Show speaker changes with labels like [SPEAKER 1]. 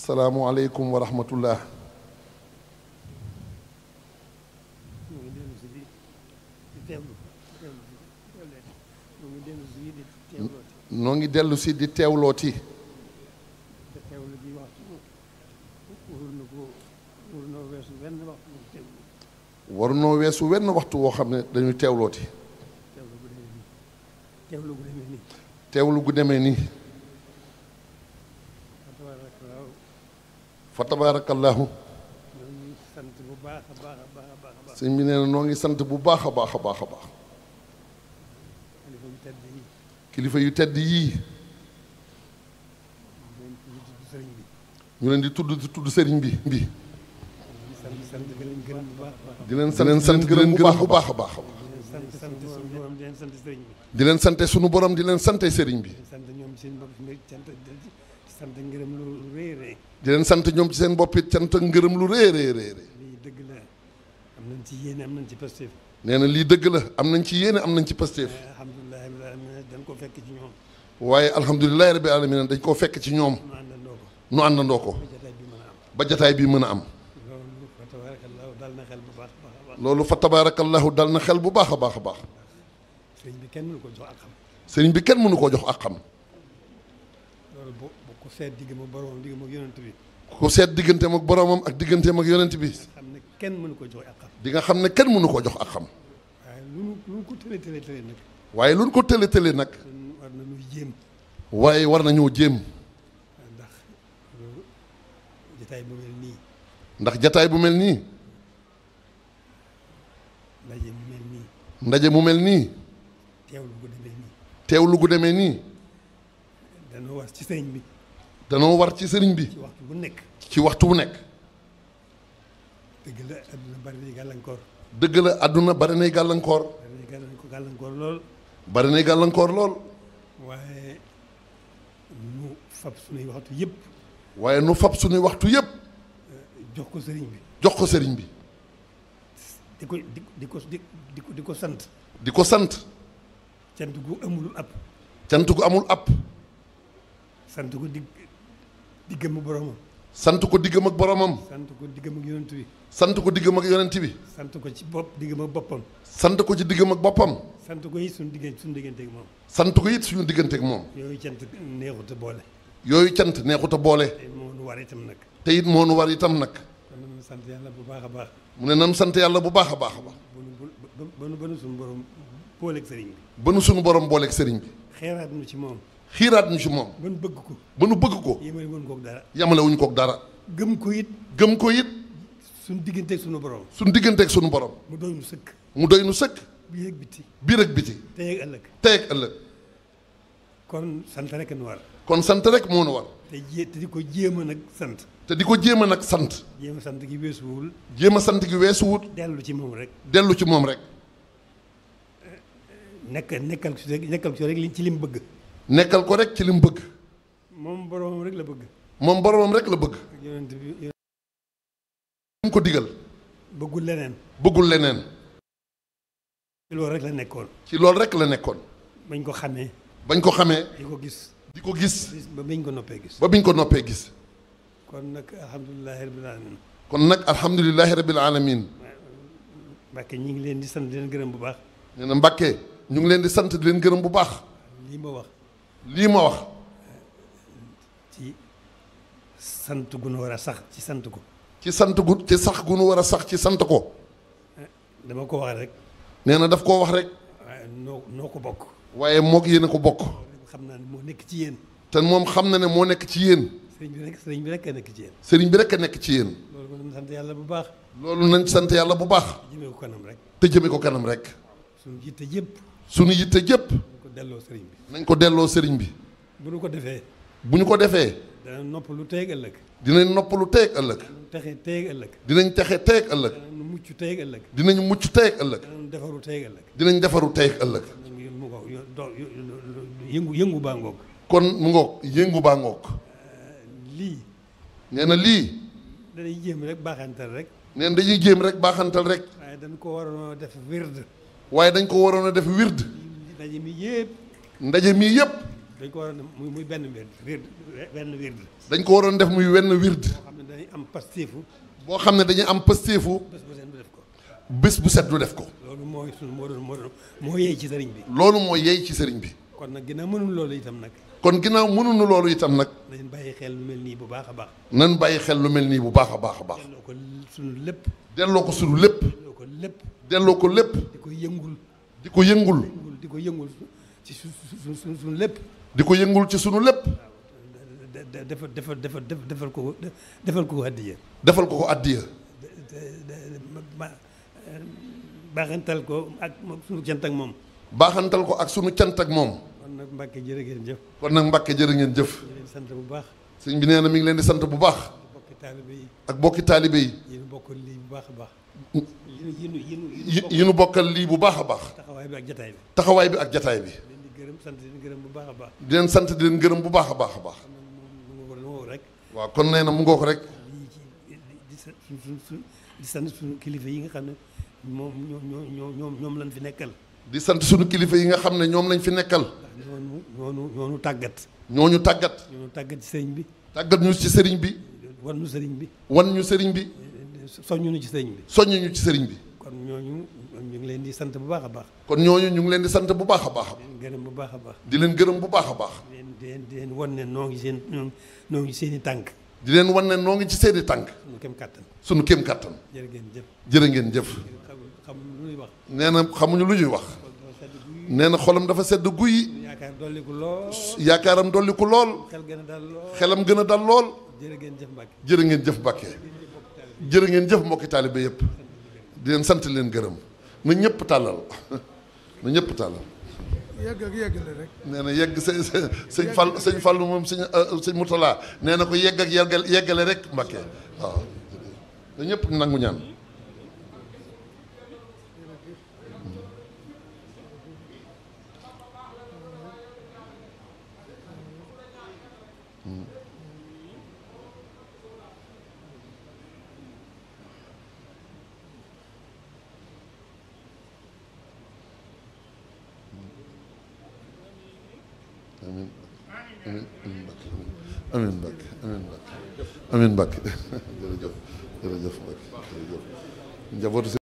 [SPEAKER 1] salaamualeykum wa rahmatullah. noo ngi dellu si di teewlooti. warunoo weesu wenn waxtu woo xam ne dañuy teewlooti. teewlu gu demee nii. fa tabaarakallaahu. sëñ bi nee na noo ngi sant bu baax a baax a baax a baax. kilifa yu tedd yii. ñu leen di tudd sëriñ bi di leen sant gërëm bu baax a baax a baax. di leen sante sunu borom di leen sante sëriñ bi. di leen sant ñoom ci seen bopp it cant ak ngërëm lu rëy rëy rëy.
[SPEAKER 2] lii dëgg la am nañ ci yéene am nañ ci pasteef.
[SPEAKER 1] nee na lii dëgg la am nañ ci yéene am nañ ci pasteef.
[SPEAKER 2] alhamdulilah dañ ko fekk ci ñoom.
[SPEAKER 1] waaye alhamdulilah rabbi alamin dañ koo fekk ci ñoom. nu àndandoo ko. ba jataay bi mën a am. loolu fa tabaarakallahu dal na xel bu baax a baax a baax.
[SPEAKER 2] sëriñ bi kenn mënu ko jox ak xam.
[SPEAKER 1] sëriñ bi kenn mënu koo jox ak xam.
[SPEAKER 2] loolu bu ko seet diggam ak boromam diggam ak yonent bi.
[SPEAKER 1] ku seet digganteem ak boromam ak digganteem ak yonent bi.
[SPEAKER 2] xam ne kenn mënu ko jox ak xam.
[SPEAKER 1] di nga xam ne kenn mënu koo jox ak xam.
[SPEAKER 2] waaye lu ko tële nag.
[SPEAKER 1] waaye lu ko tële nag.
[SPEAKER 2] war nañu jéem.
[SPEAKER 1] waaye war nañoo jéem.
[SPEAKER 2] ndax jataay bu mel nii.
[SPEAKER 1] ndax jataay bu mel nii.
[SPEAKER 2] ndaje mu mel nii.
[SPEAKER 1] ndaje mu mel nii.
[SPEAKER 2] teewlu gu demee nii.
[SPEAKER 1] teewlu gu demee nii.
[SPEAKER 2] danoo war ci sëriñ bi.
[SPEAKER 1] danoo war ci sëriñ bi.
[SPEAKER 2] ci waxtu bu nekk.
[SPEAKER 1] ci waxtu bu nekk.
[SPEAKER 2] dëgg la àdduna bari nay gàllankoor.
[SPEAKER 1] dëgg la àdduna bari nay gàllankoor.
[SPEAKER 2] bari nay gàllankoor lool.
[SPEAKER 1] bari nay gàllankoor lool.
[SPEAKER 2] waaye nu fab sunuy waxtu yëpp.
[SPEAKER 1] waaye nu fab sunuy waxtu yëpp.
[SPEAKER 2] jox ko sëriñ bi.
[SPEAKER 1] jox ko sëriñ bi.
[SPEAKER 2] di ko sant.
[SPEAKER 1] di ko sant.
[SPEAKER 2] cant gu amul ab.
[SPEAKER 1] cant gu amul ab.
[SPEAKER 2] sant ko diggam ak boromam.
[SPEAKER 1] sant ko diggam ak boromam.
[SPEAKER 2] sant ko diggam ak yonent bi.
[SPEAKER 1] sant ko diggam ak yonent bi.
[SPEAKER 2] sant ko ci diggam ak boppam.
[SPEAKER 1] sant ko ci diggam ak boppam.
[SPEAKER 2] sant ko it suñu diggante ak moom.
[SPEAKER 1] sant ko it suñu diggante ak moom.
[SPEAKER 2] yooyu cant neexut a boole.
[SPEAKER 1] yooyu cant neexut a boole.
[SPEAKER 2] te moo nu war itam nag.
[SPEAKER 1] te it moo nu war itam nag.
[SPEAKER 2] kon nag sant yàlla bu baax a baax.
[SPEAKER 1] mu ne nan sant yàlla bu baax a baax a baax.
[SPEAKER 2] ba nu suñu borom booleeg sëriñ bi.
[SPEAKER 1] ba nu suñu borom booleeg sëriñ bi.
[SPEAKER 2] xeeraat nu ci moom.
[SPEAKER 1] xiiraat ñu ci moom.
[SPEAKER 2] ba nu bëgg ko.
[SPEAKER 1] ba nu bëgg ko.
[SPEAKER 2] yemale wuñ koog dara.
[SPEAKER 1] yamale wuñ koog dara.
[SPEAKER 2] gëm ko it.
[SPEAKER 1] gëm ko it.
[SPEAKER 2] suñu digganteeg suñu borom.
[SPEAKER 1] suñu digganteeg suñu borom.
[SPEAKER 2] mu doy nu sëkk.
[SPEAKER 1] mu doy nu sëkk.
[SPEAKER 2] biir ak biti.
[SPEAKER 1] biir ak biti.
[SPEAKER 2] tey ak ëllëg.
[SPEAKER 1] tey ak ëllëg.
[SPEAKER 2] kon sant rek nu war.
[SPEAKER 1] kon sant rek moo nu war.
[SPEAKER 2] te di ko jéem a nag sant.
[SPEAKER 1] te di ko jéem a nag sant.
[SPEAKER 2] jéem a sant gi weesuwul.
[SPEAKER 1] jéem a sant gi weesuwut.
[SPEAKER 2] dellu ci moom rek.
[SPEAKER 1] dellu ci moom rek.
[SPEAKER 2] nekkal ci rek ci lim bëgg.
[SPEAKER 1] nekkal ko rek ci lim bëgg.
[SPEAKER 2] moom boromam rek la bëgg.
[SPEAKER 1] moom boromam rek la bëgg.
[SPEAKER 2] yonent bi
[SPEAKER 1] mu ko digal.
[SPEAKER 2] bëggul leneen.
[SPEAKER 1] bëggul leneen.
[SPEAKER 2] ci loolu rek la nekkoon.
[SPEAKER 1] ci loolu rek la nekkoon.
[SPEAKER 2] bañ ko xamee.
[SPEAKER 1] bañ ko xamee.
[SPEAKER 2] di ko gis.
[SPEAKER 1] di ko gis.
[SPEAKER 2] ba biñ ko noppee gis.
[SPEAKER 1] ba biñ ko noppee gis.
[SPEAKER 2] kon nag alhamdulilahi rabbil alamin.
[SPEAKER 1] kon nag alhamdulilahi rabbil alamin.
[SPEAKER 2] Mbàkke ñi ngi leen di sant di leen gërëm bu baax.
[SPEAKER 1] nee na Mbàkke ñu ngi leen di sant di leen gërëm bu baax.
[SPEAKER 2] lii ma wax.
[SPEAKER 1] lii ma wax.
[SPEAKER 2] ci sant gu nu war a sax ci sant ko.
[SPEAKER 1] ci sant gu ci sax gu nu war a sax ci sant ko.
[SPEAKER 2] dama ko wax rek.
[SPEAKER 1] nee na daf koo wax rek.
[SPEAKER 2] waaye noo ko bokk.
[SPEAKER 1] waaye moog yéen a ko bokk.
[SPEAKER 2] xam naa ne moo nekk ci yéen.
[SPEAKER 1] te moom xam na ne moo nekk ci yéen.
[SPEAKER 2] sëriñ bi rek a nekk ci yéen.
[SPEAKER 1] sëriñ bi rek a nekk ci yéen.
[SPEAKER 2] loolu ko nañ sant yàlla bu baax.
[SPEAKER 1] loolu nañ sant yàlla bu baax.
[SPEAKER 2] jëmee ko kanam rek.
[SPEAKER 1] te jëme ko kanam rek.
[SPEAKER 2] suñu yitte yëpp.
[SPEAKER 1] suñu yitte jëpp.
[SPEAKER 2] nañ ko delloo sëriñ bi.
[SPEAKER 1] nañ ko delloo sëriñ bi.
[SPEAKER 2] bu ñu ko defee.
[SPEAKER 1] bu ñu ko defee.
[SPEAKER 2] dana nopp lu teeg ëllëg.
[SPEAKER 1] dinañ noppalu teeg ëllëg.
[SPEAKER 2] texe teeg ëllëg.
[SPEAKER 1] dinañ texe teeg ëllëg.
[SPEAKER 2] dana mucc teeg ëllëg.
[SPEAKER 1] dinañ mucc teeg ëllëg.
[SPEAKER 2] dana defaru teeg ëllëg.
[SPEAKER 1] dinañ defaru teeg ëllëg.
[SPEAKER 2] mu ko yëngu baa ngoog.
[SPEAKER 1] kon mu ngoog yëngu baa ngoog.
[SPEAKER 2] lii.
[SPEAKER 1] nee na lii.
[SPEAKER 2] danay jéem rek baaxantal rek.
[SPEAKER 1] nee na dañuy jéem rek baaxantal rek.
[SPEAKER 2] waaye dañ ko waroon a def wird.
[SPEAKER 1] waaye dañ ko waroon a def wird.
[SPEAKER 2] ndaje mi yëpp.
[SPEAKER 1] ndaje mii yëpp.
[SPEAKER 2] dañ ko waroon def muy benn wird.
[SPEAKER 1] dañ ko waroon def muy wenn wird.
[SPEAKER 2] boo xam ne dañuy am pasteefu.
[SPEAKER 1] boo xam ne dañuy am pasteefu.
[SPEAKER 2] bés bu set du def ko.
[SPEAKER 1] bés bu set du def ko.
[SPEAKER 2] loolu moo yey ci sëriñ bi.
[SPEAKER 1] loolu moo yey ci sëriñ bi.
[SPEAKER 2] kon nag ginnaaw mënul loolu itam nag.
[SPEAKER 1] kon ginnaaw mënuñu loolu itam nag.
[SPEAKER 2] nañ bàyyi xel lu mel nii bu baax a baax.
[SPEAKER 1] nañ bàyyi xel lu mel nii bu baax a baax a baax.
[SPEAKER 2] delloo ko sunu lépp.
[SPEAKER 1] delloo ko sunu lépp.
[SPEAKER 2] delloo ko lépp.
[SPEAKER 1] delloo ko lépp.
[SPEAKER 2] di ko yëngul.
[SPEAKER 1] di ko yëngul.
[SPEAKER 2] di ko yëngul ci sunu lépp.
[SPEAKER 1] di ko yëngul ci sunu lépp.
[SPEAKER 2] defal ko addiya.
[SPEAKER 1] defal ko addiya.
[SPEAKER 2] baaxantal ko ak sunu cant ak moom.
[SPEAKER 1] baaxantal ko ak sunu cant ak moom.
[SPEAKER 2] kon nag Mbàkke jërë ngeen jëf.
[SPEAKER 1] kon nag Mbàkke jërë ngeen jëf.
[SPEAKER 2] ñu leen sant bu baax.
[SPEAKER 1] sëñ bi nee na mi ngi leen di sant bu baax.
[SPEAKER 2] bokki taalibe yi.
[SPEAKER 1] ak bokki taalibe yi.
[SPEAKER 2] yéen bokkal lii bu baax a baax.
[SPEAKER 1] yi nu bokkal lii bu baax a baax.
[SPEAKER 2] taxawaay bi ak jataay bi.
[SPEAKER 1] taxawaay bi ak jataay bi.
[SPEAKER 2] leen di gërëm sant di leen gërëm bu baax a baax.
[SPEAKER 1] di leen sant di leen gërëm bu baax a baax a baax. waaw kon nee na mu ngoo ko rek.
[SPEAKER 2] di sant suñu kilifa yi nga xam ne ñoom lañ fi nekkal.
[SPEAKER 1] di sant suñu kilifa yi nga xam ne ñoom lañ fi nekkal.
[SPEAKER 2] ñoonu tàggat.
[SPEAKER 1] ñooñu tàggat.
[SPEAKER 2] ñoonu tàggat ci sëriñ bi.
[SPEAKER 1] tàggat ñu ci sëriñ bi.
[SPEAKER 2] wan ñu sëriñ bi.
[SPEAKER 1] wan ñu sëriñ bi.
[SPEAKER 2] soññu ñu ci sëriñ bi.
[SPEAKER 1] soññu ñu ci sëriñ bi.
[SPEAKER 2] kon ñooñu ñu ngi leen di sant bu baax a baax.
[SPEAKER 1] kon ñooñu ñu ngi leen di sant bu baax a baax.
[SPEAKER 2] di leen gërëm bu baax a baax.
[SPEAKER 1] di leen gërëm bu baax a baax.
[SPEAKER 2] di leen wan ne noo ngi seen i tànk.
[SPEAKER 1] di leen wan ne noo ngi ci seeni tànk.
[SPEAKER 2] suñu kem kàttan.
[SPEAKER 1] suñu kem kàttan.
[SPEAKER 2] jërë ngeen jëf.
[SPEAKER 1] jërë ngeen jëf.
[SPEAKER 2] xamuñu lu ñuy wax.
[SPEAKER 1] nee na xamuñu lu ñuy wax. nee na xolam dafa sedd guy.
[SPEAKER 2] yaakaar dolliku lool.
[SPEAKER 1] yaakaaram dolliku lool.
[SPEAKER 2] xel gën a dal lool.
[SPEAKER 1] xelam gën a dal lool.
[SPEAKER 2] jërë ngeen jëf Mbàkke.
[SPEAKER 1] jërë ngeen jëf Mbàkke. jërë ngeen jëf mbokki taalibe yëpp. di leen sant leen gërëm. na ñëpp tàllal na ñëpp tàllal.
[SPEAKER 3] yegg ak yeggale rek.
[SPEAKER 1] nee na yegg sëñ Fallu moom sëñ Murtala nee na ko yegg ak yeggale rek Mbàkke waaw na ñëpp nangu ñaan. amiin amiin Mbàkke amiin Mbàkke jërëjëf jërëjëf Mbàkke jërëjëf njabootu